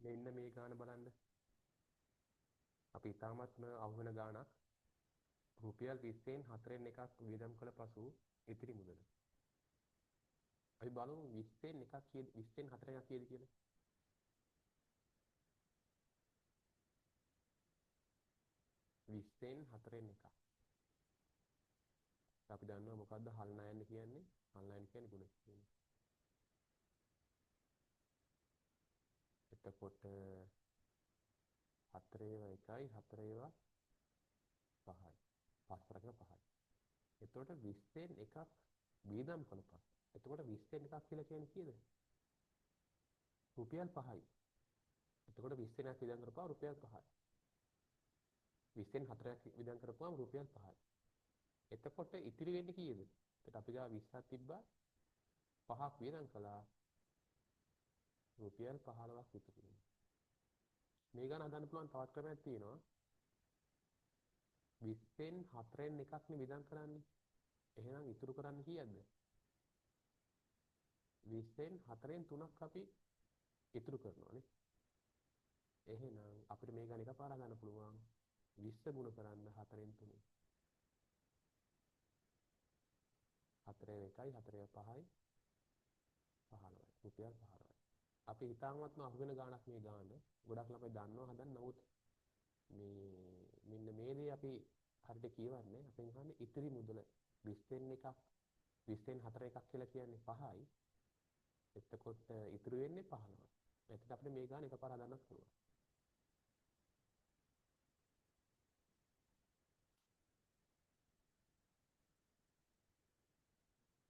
මෙන්න මේ ගාන බලන්න. අපි ඊටාත්ම අහුවෙන ගාණක් රුපියල් 20න් 4න් එකක් වියදම් කළ පසු ඉතිරි මුදල. අපි බලමු 20න් එකක් කීයද 20න් 4 එකක් කීයද කියලා. 20න් 4න් එකක්. අපි දන්නවා මොකද්ද හල් ණයන්න කියන්නේ? හල් ණයන්න කියන්නේ ගුණ කියන්නේ. එතකොට 4 ඒවා 1යි 4 ඒවා 5යි. 5 වරක 5යි. එතකොට 20න් එකක් වියදම් කළපස්. එතකොට 20න් එකක් කියලා කියන්නේ කීයද? රුපියල් 5යි. එතකොට 20න් එකක් වියදම් කරපුවා රුපියල් 5යි. 20න් 4ක් වියදම් කරපුවාම රුපියල් 5යි. එතකොට ඉතිරි වෙන්නේ කීයද? එතකොට අපි ගාව 20ක් තිබ්බා 5ක් වියදම් කළා රුපියල් 15ක් ඉතුරු වෙනවා. මේ ගාන හදන්න පුළුවන් තවත් ක්‍රමයක් තියෙනවා. 20න් 4න් එකක්නේ වියදම් කරන්නේ. එහෙනම් ඉතුරු කරන්නේ කීයක්ද? 20න් 4න් 3ක් අපි ඉතුරු කරනවානේ. එහෙනම් අපිට මේ ගාන එකපාර ගන්න පුළුවන් 20 ගුණ කරන්න 4න් 3. 4 1යි 4 5යි 15යි. රුපියල් 15යි. අපි හිතාමත්ම අහුවෙන ගාණක් මේ ගාන. ගොඩක් ළමයි දන්නවා හදන්න. නමුත් මෙන්න මේ දේ අපි හරියට කියවන්නේ. අපෙන් අහන්නේ ඉතිරි මුදල 20න් එකක් 20න් 4 එකක් කියලා කියන්නේ 5යි. එතකොට ඉතුරු වෙන්නේ 15යි. එතකොට අපිට මේ ගාන එකපාර හදන්නත් පුළුවන්.